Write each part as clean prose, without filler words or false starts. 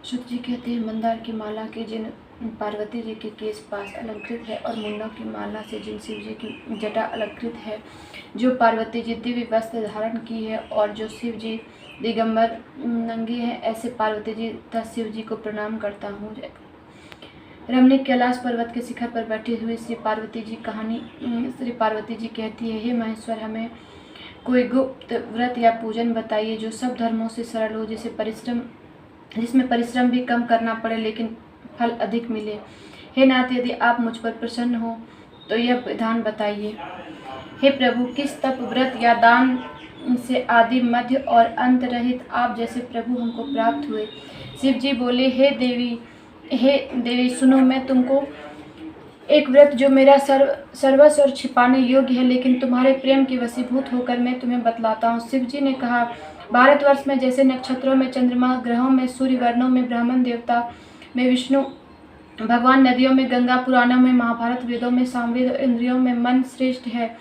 शुक जी कहते हैं, मंदार की माला के जिन पार्वती जी के केस पास अलंकृत है और मुंडों की माला से जिन शिव जी की जटा अलंकृत है, जो पार्वती जी दिव्य वस्त्र धारण की है और जो शिव जी दिगंबर नंगे हैं, ऐसे पार्वती जी तथा शिव जी को प्रणाम करता हूँ। रमणीक कैलाश पर्वत के शिखर पर बैठी हुई श्री पार्वती जी कहती है, हे महेश्वर, हमें कोई गुप्त व्रत या पूजन बताइए जो सब धर्मों से सरल हो, जिसमें परिश्रम भी कम करना पड़े लेकिन फल अधिक मिले। हे नाथ, यदि आप मुझ पर प्रसन्न हो तो यह विधान बताइए। हे प्रभु, किस तप व्रत या दान से आदि मध्य और अंत रहित आप जैसे प्रभु हमको प्राप्त हुए। शिव जी बोले, हे देवी सुनो, मैं तुमको एक व्रत जो मेरा सर्वस्व छिपाने योग्य है लेकिन तुम्हारे प्रेम के वशीभूत होकर मैं तुम्हें बतलाता हूँ। शिव जी ने कहा, भारतवर्ष में जैसे नक्षत्रों में चंद्रमा, ग्रहों में सूर्य, वर्णों में ब्राह्मण देवता में विष्णु भगवान, नदियों में गंगा, पुराणों में महाभारत, वेदों में सामवेद, इंद्रियों में मन श्रेष्ठ है,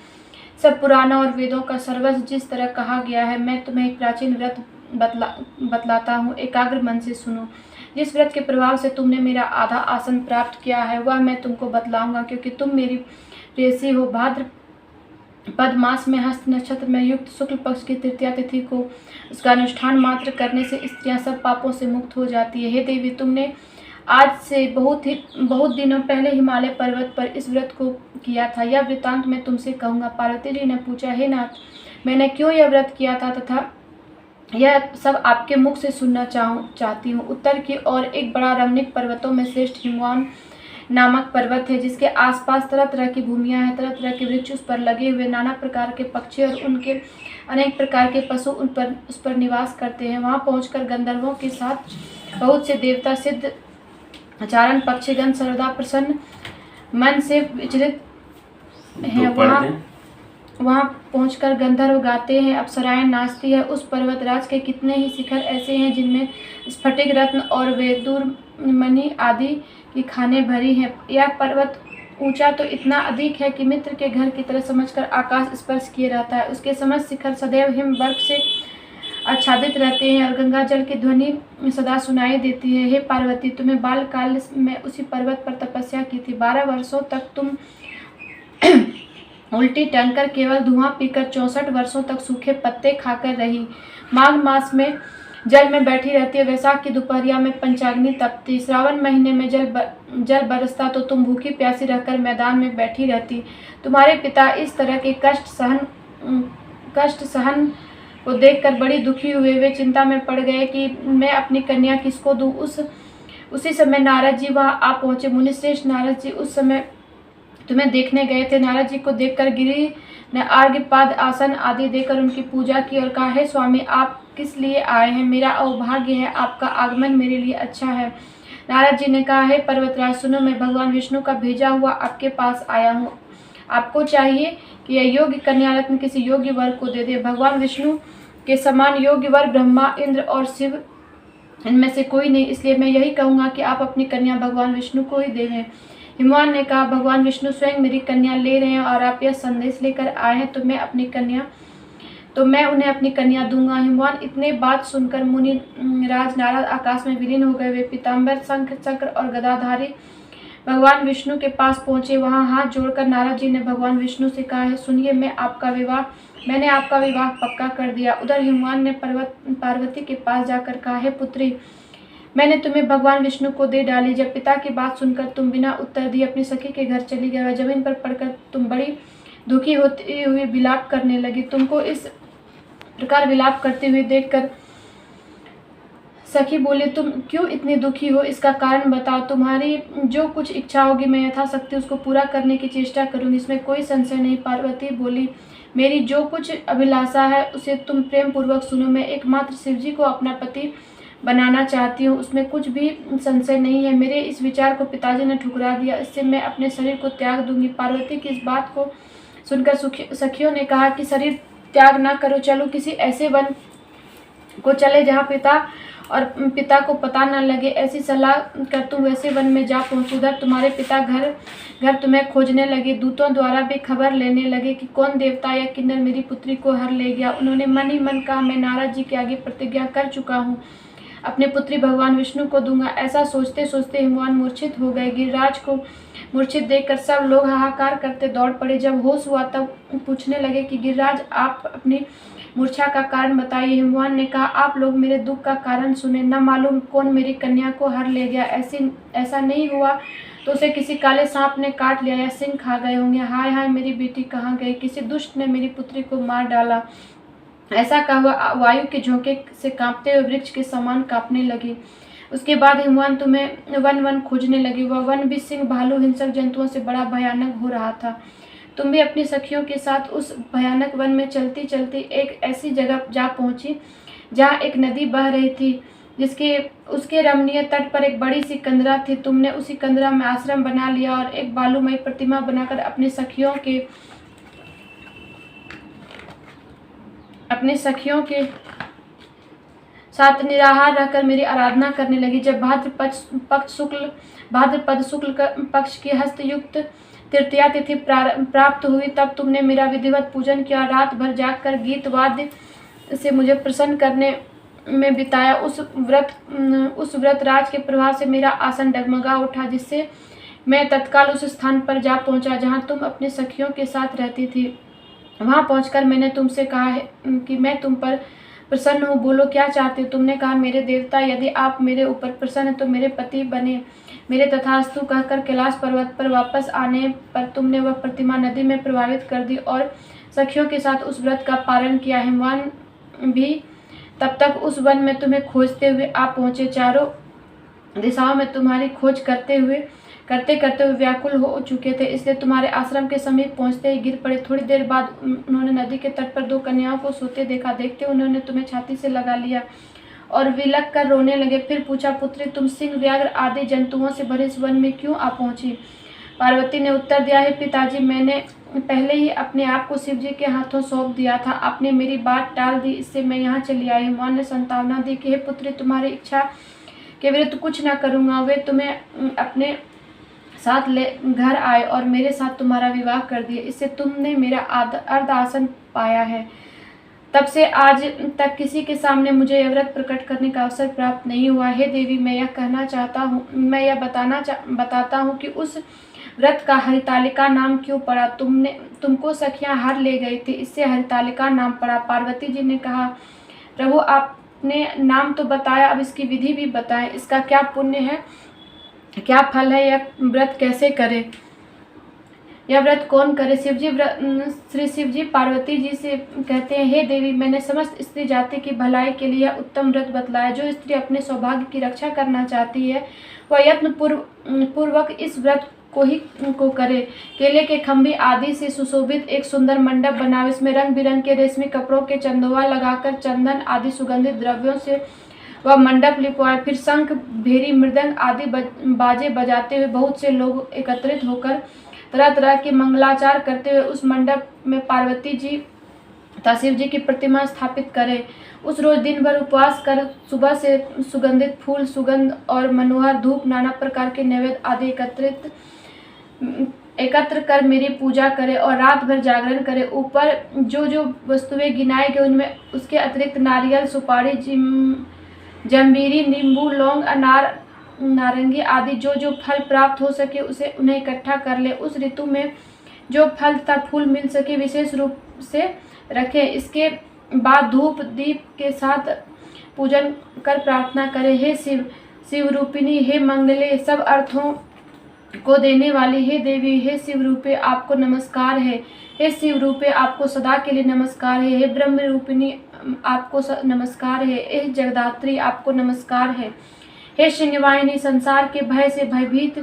सब पुराणों और वेदों का सर्वस्व जिस तरह कहा गया है, मैं तुम्हें एक प्राचीन व्रत बतलाता हूँ। एकाग्र मन से सुनो। जिस व्रत के प्रभाव से तुमने मेरा आधा आसन प्राप्त किया है वह मैं तुमको बतलाऊंगा, क्योंकि तुम मेरी प्रेयसी हो। भाद्रपद मास में हस्त नक्षत्र में युक्त शुक्ल पक्ष की तृतीया तिथि को उसका अनुष्ठान मात्र करने से स्त्रियां सब पापों से मुक्त हो जाती है। हे देवी, तुमने आज से बहुत दिनों पहले हिमालय पर्वत पर इस व्रत को किया था। यह वृतांत मैं तुमसे कहूँगा। पार्वती जी ने पूछा, हे नाथ, मैंने क्यों यह व्रत किया था तथा यह सब आपके मुख से सुनना चाहती हूँ। उत्तर की ओर एक बड़ा रमणीक पर्वतों में श्रेष्ठ हिमवान नामक पर्वत है, जिसके आसपास तरह तरह की भूमियाँ हैं, तरह तरह के वृक्ष उस पर लगे हुए, नाना प्रकार के पक्षी और उनके अनेक प्रकार के पशु उस पर निवास करते हैं। वहाँ पहुंचकर गंधर्वों के साथ बहुत से देवता, सिद्ध, आचारण, पक्षीगण सर्वदा प्रसन्न मन से विचलित हैं। वहाँ पहुंचकर गंधर्व गाते हैं, अप्सराएं नाचती है। उस पर्वतराज के कितने ही शिखर ऐसे हैं जिनमें स्फटिक, रत्न और वेदुर मणि आदि की खानें भरी हैं। यह पर्वत ऊंचा तो इतना अधिक है कि मित्र के घर की तरह समझकर आकाश स्पर्श किए रहता है। उसके समस्त शिखर सदैव हिम बर्फ से आच्छादित रहते हैं और गंगा जल की ध्वनि सदा सुनाई देती है। हे पार्वती, तुम्हें बालकाल में उसी पर्वत पर तपस्या की थी। 12 वर्षों तक तुम उल्टी टंगकर केवल धुआं पीकर 64 वर्षों तक सूखे पत्ते खाकर रही। माघ मास में जल में बैठी रहती है। वैशाख की दोपहरिया में पंचाग्नि तपती। श्रावण महीने में जल बरसता तो तुम भूखी प्यासी रहकर मैदान में बैठी रहती। तुम्हारे पिता इस तरह के कष्ट सहन को देखकर बड़ी दुखी हुए। वे चिंता में पड़ गए कि मैं अपनी कन्या किसको दूं। उसी समय नारद जी वहां आ पहुंचे। मुनिश्रेष्ठ नारद जी उस समय तुम्हें देखने गए थे। नारद जी को देखकर गिरि ने अर्घ्यपाद, आसन आदि देकर उनकी पूजा की और कहा, हे स्वामी, आप किस लिए आए हैं? मेरा अवभाग्य है, आपका आगमन मेरे लिए अच्छा है। नारद जी ने कहा, हे पर्वतराज सुनो, मैं भगवान विष्णु का भेजा हुआ आपके पास आया हूँ। आपको चाहिए कि यह योग्य कन्या रत्न किसी योग्य वर को दे दे। भगवान विष्णु के समान योग्य वर ब्रह्मा, इंद्र और शिव इनमें से कोई नहीं, इसलिए मैं यही कहूँगा कि आप अपनी कन्या भगवान विष्णु को ही देवें। हिमवान ने कहा, भगवान विष्णु स्वयं मेरी कन्या ले रहे हैं और आप यह संदेश लेकर आए हैं तो मैं उन्हें अपनी कन्या दूंगा। हिमवान इतने बात सुनकर मुनि राज नारद आकाश में विलीन हो गए। वे पीताम्बर, शंख, चक्र और गदाधारी भगवान विष्णु के पास पहुंचे। वहां हाथ जोड़कर नारद जी ने भगवान विष्णु से कहा, है सुनिए, मैंने आपका विवाह पक्का कर दिया। उधर हिमवान ने पार्वती के पास जाकर कहा, है पुत्री, मैंने तुम्हें भगवान विष्णु को दे डाली। जब पिता की बात सुनकर तुम बिना उत्तर दिए अपनी सखी के घर चली गई। जमीन पर पड़कर तुम बड़ी दुखी होती हुई विलाप करने लगी। तुमको इस प्रकार विलाप करते हुए देखकर सखी बोली, तुम क्यों इतनी दुखी हो? इसका कारण बताओ। तुम्हारी जो कुछ इच्छा होगी मैं यथाशक्ति उसको पूरा करने की चेष्टा करूंगी, इसमें कोई संशय नहीं। पार्वती बोली, मेरी जो कुछ अभिलाषा है उसे तुम प्रेम पूर्वक सुनो। मैं एकमात्र शिवजी को अपना पति बनाना चाहती हूँ, उसमें कुछ भी संशय नहीं है। मेरे इस विचार को पिताजी ने ठुकरा दिया, इससे मैं अपने शरीर को त्याग दूंगी। पार्वती की इस बात को सुनकर सखियों ने कहा कि शरीर त्याग ना करो, चलो किसी ऐसे वन को चले जहाँ पिता को पता न लगे। ऐसी सलाह कर तुम वैसे वन में जा पहुँचो। उधर तुम्हारे पिता घर तुम्हें खोजने लगे। दूतों द्वारा भी खबर लेने लगे कि कौन देवता या किन्नर मेरी पुत्री को हर ले गया। उन्होंने मन ही मन कहा, मैं नारद जी के आगे प्रतिज्ञा कर चुका हूँ, अपनी पुत्री भगवान विष्णु को दूंगा। ऐसा सोचते सोचते हिमवान मूर्छित हो गए। गिरिराज को मूर्छित देखकर सब लोग हाहाकार करते दौड़ पड़े। जब होश हुआ तब पूछने लगे कि गिरिराज, आप अपनी मूर्छा का कारण बताइए। हिमवान ने कहा, आप लोग मेरे दुख का कारण सुने। न मालूम कौन मेरी कन्या को हर ले गया। ऐसा नहीं हुआ तो उसे किसी काले सांप ने काट लिया या सिंह खा गए होंगे। हाय हाय, मेरी बेटी कहाँ गई? किसी दुष्ट ने मेरी पुत्री को मार डाला। ऐसा कहा हुआ वायु के झोंके से कांपते हुए वृक्ष के समान कांपने लगी। उसके बाद हिमवान तुम्हें वन वन खोजने लगी। वह वन भी सिंह, भालू, हिंसक जंतुओं से बड़ा भयानक हो रहा था। तुम भी अपनी सखियों के साथ उस भयानक वन में चलती चलती एक ऐसी जगह जा पहुंची जहाँ एक नदी बह रही थी, उसके रमणीय तट पर एक बड़ी सी कंदरा थी। तुमने उसी कंदरा में आश्रम बना लिया और एक बालूमयी प्रतिमा बनाकर अपनी सखियों के साथ निराहार रहकर मेरी आराधना करने लगी। जब भाद्रपद शुक्ल पक्ष की हस्तयुक्त तृतीया तिथि प्राप्त हुई तब तुमने मेरा विधिवत पूजन किया। रात भर जागकर गीत वाद्य से मुझे प्रसन्न करने में बिताया। उस व्रत राज के प्रभाव से मेरा आसन डगमगा उठा, जिससे मैं तत्काल उस स्थान पर जा पहुंचा जहां तुम अपनी सखियों के साथ रहती थी। वहां पहुंचकर मैंने तुमसे कहा है कि मैं तुम पर प्रसन्न हूँ, बोलो क्या चाहते हो? तुमने कहा, मेरे देवता, यदि आप मेरे ऊपर प्रसन्न हैं तो मेरे पति बने। मेरे तथास्तु कहकर कैलाश पर्वत पर वापस आने पर तुमने वह प्रतिमा नदी में प्रभावित कर दी और सखियों के साथ उस व्रत का पालन किया। हिमवान भी तब तक उस वन में तुम्हें खोजते हुए आ पहुंचे। चारों दिशाओं में तुम्हारी खोज करते करते हुए व्याकुल हो चुके थे, इसलिए तुम्हारे आश्रम के समीप पहुंचते ही गिर पड़े। थोड़ी देर बाद उन्होंने नदी के तट पर दो कन्याओं को सोते देखा। देखते उन्होंने तुम्हें छाती से लगा लिया और विलक कर रोने लगे। फिर पूछा, पुत्री, तुम सिंह, व्याघ्र आदि जंतुओं से भरे इस वन में क्यों आ पहुंची? पार्वती ने उत्तर दिया, है पिताजी, मैंने पहले ही अपने आप को शिव जी के हाथों सौंप दिया था। आपने मेरी बात टाल दी, इससे मैं यहाँ चली आई। हिमवान ने संतावना दी कि हे पुत्री, तुम्हारी इच्छा के विरुद्ध कुछ न करूँगा। वे तुम्हें अपने साथ ले घर आए और मेरे साथ तुम्हारा विवाह कर दिए। इससे तुमने मेरा अर्ध आसन पाया है। तब से आज तक किसी के सामने मुझे यह व्रत प्रकट करने का अवसर प्राप्त नहीं हुआ। हे देवी, मैं यह बताता हूँ कि उस व्रत का हरितालिका नाम क्यों पड़ा? तुमको सखियां हार ले गई थी, इससे हरितालिका नाम पड़ा। पार्वती जी ने कहा, प्रभु, आपने नाम तो बताया, अब इसकी विधि भी बताएं। इसका क्या पुण्य है, क्या फल है, यह व्रत कैसे करे, यह व्रत कौन करे? श्री शिव जी पार्वती जी से कहते हैं, हे देवी, मैंने समस्त स्त्री जाति की भलाई के लिए यह उत्तम व्रत बतलाया। जो स्त्री अपने सौभाग्य की रक्षा करना चाहती है वह यत्न पूर्वक इस व्रत को करे। केले के खंभे आदि से सुशोभित एक सुंदर मंडप बनाओ। इसमें रंग बिरंग के रेशमी कपड़ों के चंदोवा लगाकर चंदन आदि सुगंधित द्रव्यों से वह मंडप लिपवाए। फिर शंख, भेरी, मृदंग आदि बाजे बजाते हुए बहुत से लोग एकत्रित होकर तरह तरह के मंगलाचार करते हुए उस मंडप में पार्वती जी तथा शिव जी की प्रतिमा स्थापित करें। उस रोज दिन भर उपवास कर सुबह से सुगंधित फूल, सुगंध और मनोहर धूप, नाना प्रकार के नैवेद्य आदि एकत्र कर मेरी पूजा करे और रात भर जागरण करे। ऊपर जो वस्तुएं गिनाई गई उनमें उसके अतिरिक्त नारियल, सुपारी, जंबीरी, नींबू, लौंग, अनार, नारंगी आदि जो फल प्राप्त हो सके उन्हें इकट्ठा कर ले। उस ऋतु में जो फल तथा फूल मिल सके विशेष रूप से रखें। इसके बाद धूप दीप के साथ पूजन कर प्रार्थना करें, हे शिव रूपिणी, हे मंगले, सब अर्थों को देने वाली, हे देवी, हे शिव रूपे, आपको नमस्कार है। हे शिव रूपे, आपको सदा के लिए नमस्कार है। हे ब्रह्म रूपिणी, आपको नमस्कार है। हे जगदात्री, आपको नमस्कार है। हे सिंहवाहिनी, संसार के भय से भयभीत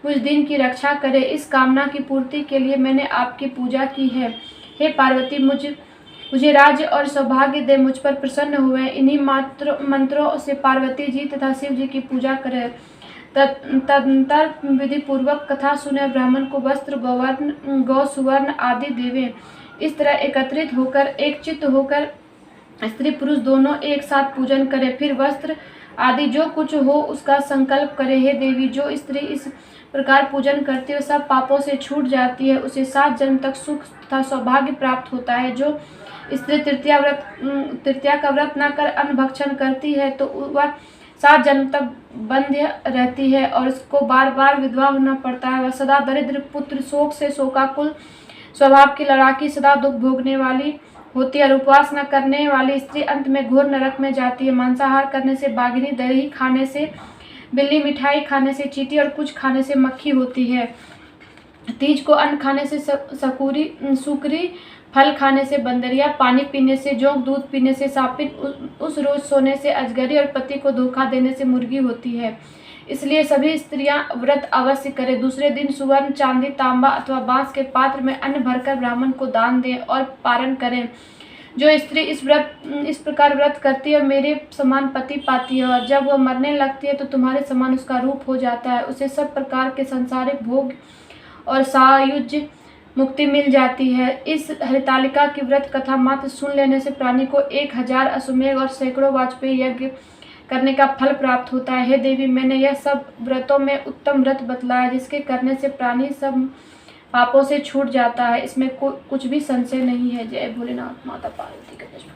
मुझ दिन की रक्षा करे। इस कामना की पूर्ति के लिए मैंने आपकी पूजा की है। हे पार्वती, मुझे राज्य और सौभाग्य दे, मुझ पर प्रसन्न हुए। इन्हीं मंत्रों से पार्वती जी तथा शिव जी की पूजा करें। तदंतर विधि पूर्वक कथा सुने, ब्राह्मण को वस्त्र, गौ, सुवर्ण आदि देवें। इस तरह एकत्रित होकर, एक चित्त होकर स्त्री पुरुष दोनों एक साथ पूजन करें। फिर वस्त्र आदि जो कुछ हो उसका संकल्प करे। हे देवी, जो स्त्री इस प्रकार पूजन करती है सब पापों से छूट जाती है, उसे 7 जन्म तक सुख तथा सौभाग्य प्राप्त होता है। जो स्त्री तृतीया का व्रत न कर अन्न भक्षण करती है तो वह 7 जन्म तक बंध्य रहती है और उसको बार बार विधवा होना पड़ता है। वह सदा दरिद्र पुत्र, शोक से शोकाकुल स्वभाव की, लड़ाकी, सदा दुख भोगने वाली होती है और उपवास न करने वाली स्त्री अंत में घोर नरक में जाती है। मांसाहार करने से बाघिनी, दही खाने से बिल्ली, मिठाई खाने से चींटी और कुछ खाने से मक्खी होती है। तीज को अन्न खाने से सुकरी, फल खाने से बंदरिया, पानी पीने से जोंक, दूध पीने से सापिन, उस रोज सोने से अजगरी और पति को धोखा देने से मुर्गी होती है। इसलिए सभी स्त्रियां व्रत अवश्य करें। दूसरे दिन सुवर्ण, चांदी, तांबा अथवा बांस के पात्र में अन्न भरकर ब्राह्मण को दान दें और पारण करें। जो स्त्री इस प्रकार व्रत करती है और मेरे समान पति पाती है और जब वह मरने लगती है तो तुम्हारे समान उसका रूप हो जाता है। उसे सब प्रकार के सांसारिक भोग और सायुज्य मुक्ति मिल जाती है। इस हरितालिका की व्रत कथा मात्र सुन लेने से प्राणी को 1000 अश्वमेध और सैकड़ों वाजपेयी यज्ञ करने का फल प्राप्त होता है। हे देवी, मैंने यह सब व्रतों में उत्तम व्रत बतलाया जिसके करने से प्राणी सब पापों से छूट जाता है। इसमें कुछ भी संशय नहीं है। जय भोलेनाथ। माता पार्वती का जय।